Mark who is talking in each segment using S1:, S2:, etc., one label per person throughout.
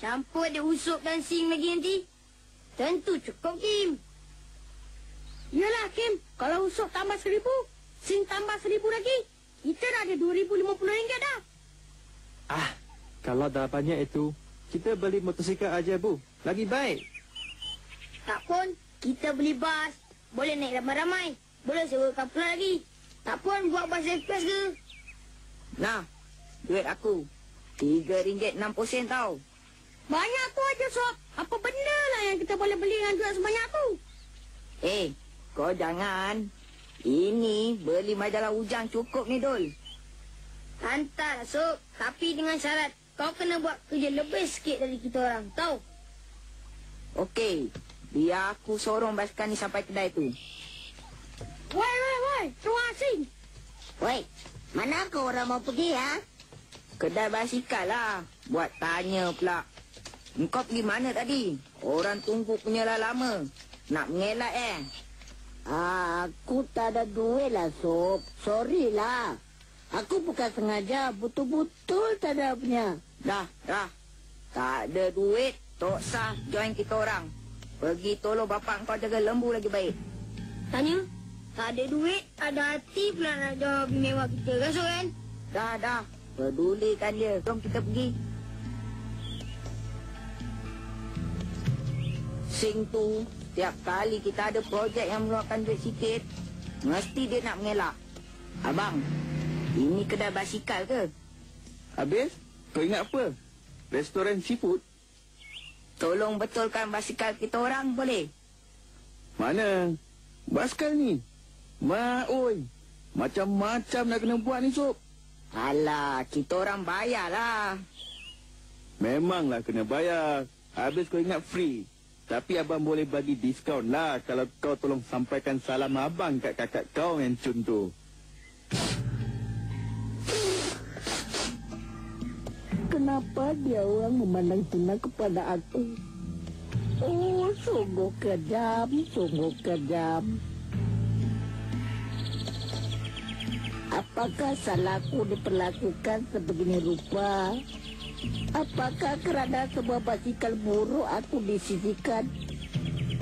S1: Tanpa ada Usop dan Sing lagi nanti. Tentu cukup, Kim.
S2: Yalah, Kim. Kalau Usop tambah 1,000, Sing tambah 1,000 lagi. Kita dah ada RM2,050 dah.
S3: Kalau dah banyak itu, kita beli motosikal aja, Bu. Lagi baik.
S1: Tak pun, kita beli bas. Boleh naik ramai-ramai. Boleh sewa kapal lagi. Tak pun buat bas ekspres ke?
S4: Nah, duit aku. RM3.60 tau.
S2: Banyak tu aja, Sob. Apa benda lah yang kita boleh beli dengan duit sebanyak tu?
S4: Kau jangan. Ini beli majalah Ujang cukup ni, Dul.
S1: Hantar, Sob. Tapi dengan syarat kau kena buat kerja lebih sikit dari kita orang. Tahu?
S4: Okey. Biar aku sorong basikal ni sampai kedai tu.
S2: Woi. Tuan Sing.
S4: Woi, mana kau orang mau pergi, ha? Kedai basikal lah. Buat tanya pula. Engkau pergi mana tadi? Orang tunggu punya lah lama. Nak mengelak,
S5: Aku tak ada duit lah, Sob. Sorry lah. Aku bukan sengaja. Betul-betul tak ada punya.
S4: Dah. Tak ada duit. Tak sah join kita orang. Pergi tolong bapak kau jaga lembu lagi baik.
S1: Tanya? Tak ada duit, ada hati pula nak jawab mewah kita. Rasuk kan?
S4: Dah. Pedulikan dia. Jom kita pergi. Sing tu, setiap kali kita ada projek yang mengeluarkan duit sikit, mesti dia nak mengelak. Abang, ini kedai basikal ke?
S3: Habis, kau ingat apa? Restoran seafood?
S4: Tolong betulkan basikal kita orang, boleh?
S3: Mana? Basikal ni? Oi. Macam-macam nak kena buat ni, Sob.
S4: Alah, kita orang bayarlah.
S3: Memanglah kena bayar. Habis kau ingat free. Tapi abang boleh bagi diskaun lah kalau kau tolong sampaikan salam abang kat kakak kau yang cun tu.
S5: Kenapa dia orang memandang hina kepada aku? Oh, sungguh kejam. Apakah salahku diperlakukan sebegini rupa? Apakah kerana sebuah basikal buruk aku disisihkan?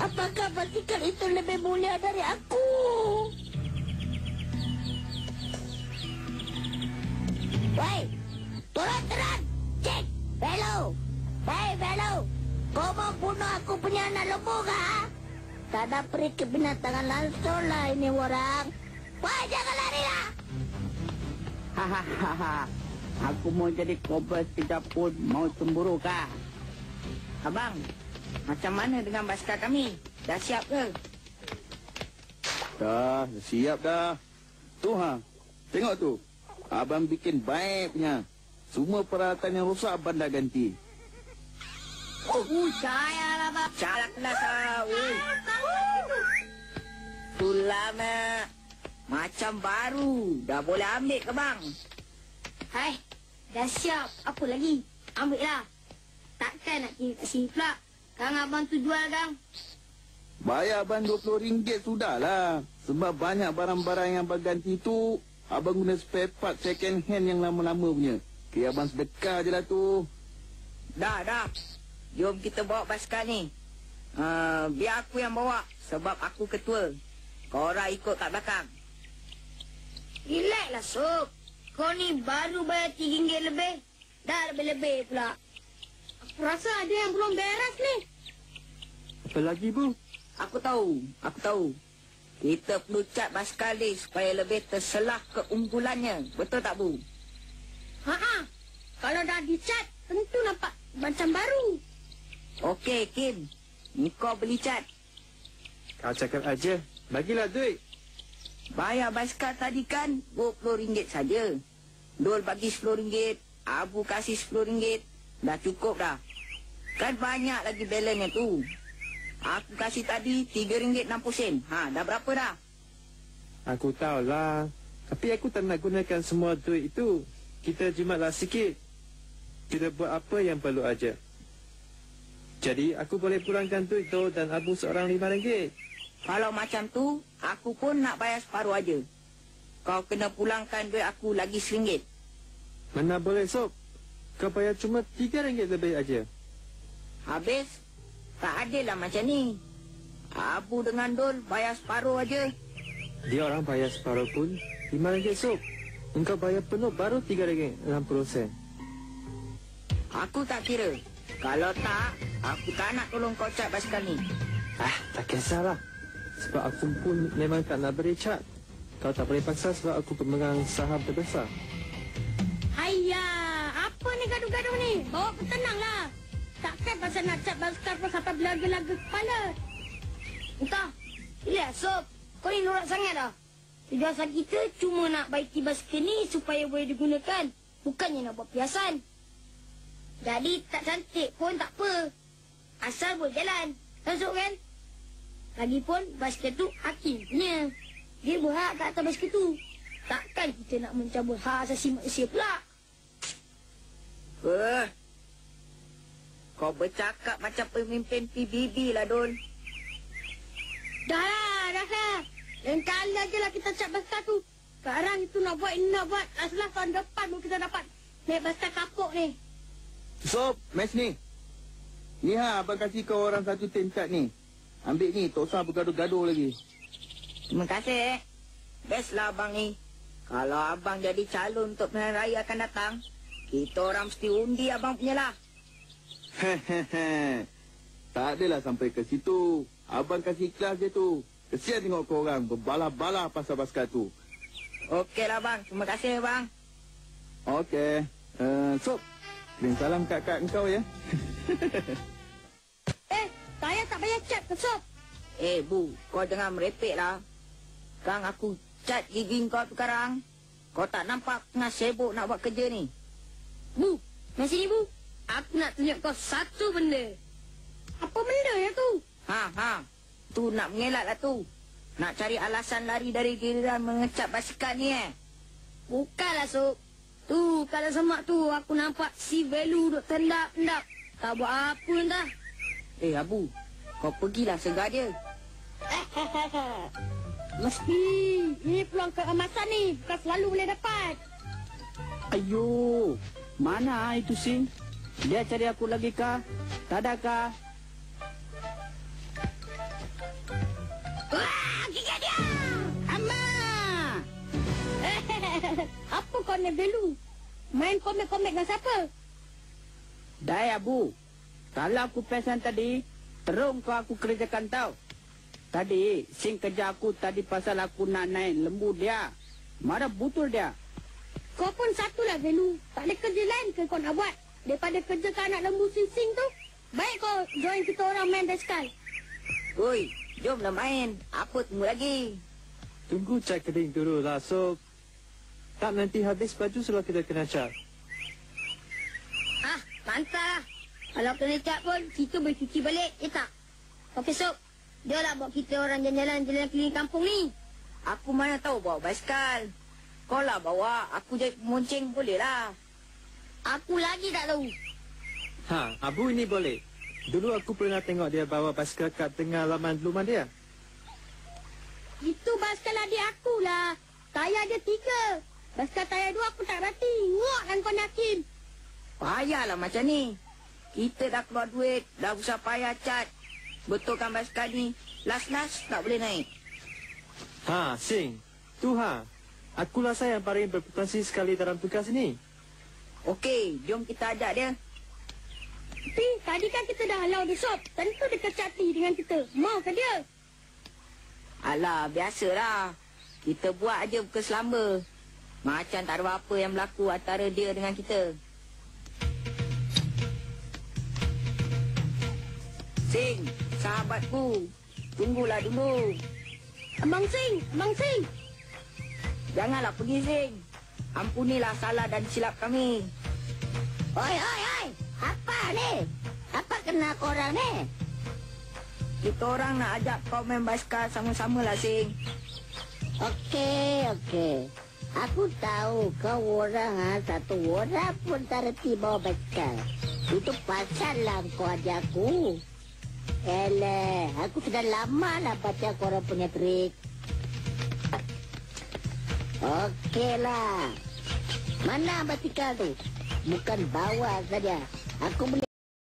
S5: Apakah basikal itu lebih mulia dari aku? Woi, turun! Cek! Belo! Hei, Belo! Kau mau bunuh aku punya anak lembu kah? Tak ada peri kebinatangan langsung lah ini orang. Woi, jangan lari lah!
S4: Hahaha. Aku mau jadi kobra sekejap pun mau cemburu kah? Abang, macam mana dengan basikal kami? Dah siap ke?
S3: Dah siap dah. Tu tengok tu. Abang bikin baik punya. Semua peralatan yang rosak abang dah ganti.
S1: Sayalah, Bab.
S4: Salah kelas lah. Tu lama. Macam baru. Dah boleh ambil ke bang?
S1: Hai, dah siap. Apa lagi? Ambil lah. Takkan nak tinggal kat sini pula. Kang abang tu jual, Kang.
S3: Bayar abang RM20 sudahlah. Sebab banyak barang-barang yang abang ganti tu, abang guna spare part second hand yang lama-lama punya. Kira abang sedekah je lah tu.
S4: Dah. Jom kita bawa basikal ni. Biar aku yang bawa. Sebab aku ketua. Korang ikut kat belakang.
S1: Relax lah, Sob. Kau ni baru bayar RM3 lebih. Dah lebih-lebih pula.
S2: Aku rasa ada yang belum beres ni.
S3: Apa lagi, Bu?
S4: Aku tahu. Kita perlu cat basikal ni supaya lebih terselah keunggulannya. Betul tak, Bu?
S2: Kalau dah dicat, tentu nampak macam baru.
S4: Okey, Kim. Kau beli cat.
S3: Kau cakap aja. Bagilah duit.
S4: Bayar basikal tadi kan RM20 saja. Dul bagi RM10. Abu kasih RM10. Dah cukup dah. Kan banyak lagi balance tu. Aku kasih tadi RM3.60. Dah berapa dah?
S3: Aku tahulah. Tapi aku tak nak gunakan semua duit itu. Kita jimatlah sikit. Kita buat apa yang perlu aja. Jadi aku boleh pulangkan duit tu dan Abu seorang RM5.
S4: Kalau macam tu, aku pun nak bayar separuh aja. Kau kena pulangkan duit aku lagi RM1.
S3: Mana boleh, Sob? Kau bayar cuma RM3 lebih aja.
S4: Habis, tak adil lah macam ni. Abu dengan Dol bayar separuh aja.
S3: Dia orang bayar separuh pun RM5 Sob. Engkau bayar penuh baru RM3.60.
S4: Aku tak kira. Kalau tak, aku tak nak tolong kau cat basikal ni.
S3: Tak kisahlah. Sebab aku pun memang tak nak beri cat. Kau tak boleh paksa sebab aku pemegang saham terbesar.
S2: Ayah, apa ni gaduh-gaduh ni? Bawa aku tenanglah. Takkan pasal nak cat basikal pun sampai belaga-laga kepala.
S1: Entah. Lihat, Sob. Kau ni norak sangat dah. Tujuan kita cuma nak baiki basikal ni supaya boleh digunakan. Bukannya nak buat piasan. Jadi tak cantik pun tak apa. Asal boleh jalan. Masuk kan? Lagipun basikal tu Hakim punya. Dia berhak kat atas basikal tu. Takkan kita nak mencabut hak asasi manusia pula.
S4: Kau bercakap macam pemimpin PBB lah, Dol.
S2: Dah lah. Yang kali aje lah kita cat basikal tu. Sekarang itu nak buat, ini nak buat. Asal tahun depan pun kita dapat naik basikal kapuk ni.
S6: Sob, mes ni. Ni abang kasih kau orang satu tin cat ni. Ambil ni, tak usah bergaduh-gaduh lagi.
S4: Terima kasih. Best lah abang ni. Kalau abang jadi calon untuk pilihan raya akan datang, kita orang mesti undi abang punya lah.
S6: Tak adalah sampai ke situ. Abang kasih ikhlas je tu. Kesian tengok kau orang berbalah-balah pasal basikal tu.
S4: Okeylah bang. Terima kasih bang.
S6: Okey. Sob, kirim salam kat engkau ya.
S2: Saya tak payah cat ke Sob?
S4: Bu, kau jangan merepek lah. Kang aku cat gigi kau sekarang. Kau tak nampak tengah sibuk nak buat kerja ni?
S1: Bu, mari sini Bu. Aku nak tunjuk kau satu benda.
S2: Apa benda ya tu?
S4: Tu nak mengelak lah tu. Nak cari alasan lari dari giliran mengecat basikal ni
S1: Bukanlah, Sob. Tu, kalau semak tu aku nampak si Velu duk tendap-tendap. Tak buat apa entah.
S4: Abu, kau pergilah segar dia.
S2: Mesti. Ini peluang keemasan ni. Bukan selalu boleh dapat.
S7: Ayo, mana itu Sing? Dia cari aku lagi kah? Tak ada kah?
S2: Wah, gigi dia! Amma! Apa kau ni Belu? Main komik-komik dengan siapa?
S7: Dah Abu. Kalau aku pesan tadi, terung kau aku kerjakan tau. Tadi, Sing kerja aku tadi pasal aku nak naik lembu dia. Marah butul dia.
S2: Kau pun satulah Belu. Tak ada kerja lain ke kau nak buat? Daripada kerja ke anak lembu Sing tu? Baik kau join kita orang main basikal.
S4: Oi, jomlah main. Apa tunggu lagi?
S3: Tunggu cat kering dulu lah, Sob. Tak nanti habis baju sebab kita kena cat.
S1: Mantap. Kalau kena cat pun, kita boleh cuci balik, ya tak? Okey, Sob. Dia lah bawa kita orang jalan-jalan keliling kampung ni.
S4: Aku mana tahu bawa basikal. Kau lah bawa, aku jadi pemonceng boleh lah.
S1: Aku lagi tak tahu.
S3: Abu ini boleh. Dulu aku pernah tengok dia bawa basikal kat tengah laman rumah dia.
S2: Itu basikal adik aku lah. Tayar dia 3. Basikal tayar 2 aku tak berhati. Ngok dan kau Hakim.
S4: Payahlah macam ni. Kita dah keluar duit, dah usah payah cat. Betulkan basikal ni, last-last tak boleh naik.
S3: Sing. Tu Akulah saya yang paling berputasi sekali dalam tugas ini.
S4: Okey, jom kita ajak dia.
S2: Tapi tadi kan kita dah halau dia Sob. Tentu dia kecati dengan kita. Mau ke dia?
S4: Alah, biasalah. Kita buat aja bukan selamba. Macam tak ada apa yang berlaku antara dia dengan kita. Sing, sahabatku. Tunggulah dulu.
S2: Abang Sing, Abang Sing.
S4: Janganlah pergi, Sing. Ampunilah salah dan silap kami.
S5: Oi. Apa ni? Apa kena korang ni?
S4: Kita orang nak ajak kau main basikal sama-sama lah, Sing.
S5: Okey. Aku tahu kau orang satu orang pun tak reti bawa basikal. Itu pasal lah kau ajak aku. Aku sudah lama lah baca korang punya trik. Okeylah. Mana basikal tu? Bukan bawa saja. Aku boleh